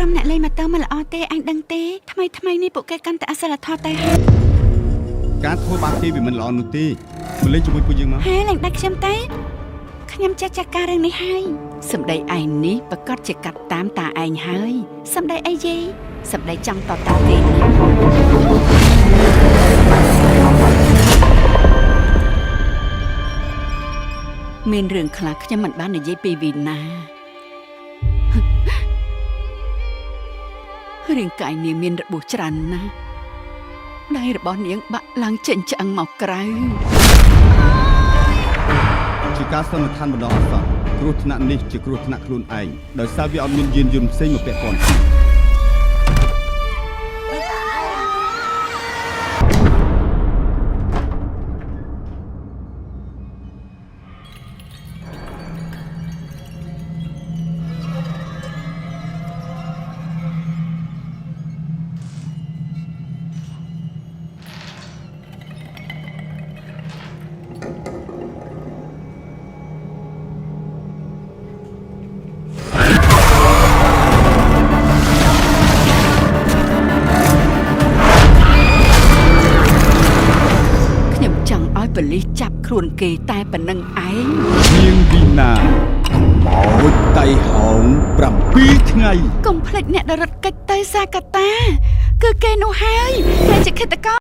ក្រុមអ្នកលេងម៉ូតូមិនល្អទេអញដឹងទេថ្មីនេះពួកគេកាន់តែអសិលធម៌ទៅការធ្វើបាបគេវាមិនល្អនោះទេមកលេងជាមួយពួកយើងមកហេឡើងដាច់ខ្ញុំទៅខ្ញុំចេះចាស់ការរឿងនេះហើយសម្ដីឯងនេះប្រកាសជាកាត់តាមតាឯងហើយសម្ដីអីយីសម្ដីចង់តតាគេមានរឿងខ្លះខ្ញុំមិនបាននិយាយពីវីណារាងកាយនាងមានរបួសច្រើនណាស់ដៃរបស់នាងបាក់ឡើងចេញឆ្អឹងមកក្រៅជាការសន្និដ្ឋានបណ្ដោះអាសន្នគ្រោះថ្នាក់នេះជាគ្រោះថ្នាក់ខ្លួនឯងដោយសារវាអត់មានយានយន្តផ្សេងមកពាក់ព័ន្ធប៉ូលីសចាប់ខ្លួនគេតែប៉ុណ្្នឹងឯងនាងវីណាមកតៃហោង7ថ្ងៃកុំភ្លេចអ្នកដរិតកិច្ចទៅសាកាតាគឺគេនោះហើយគេជាឃាតករ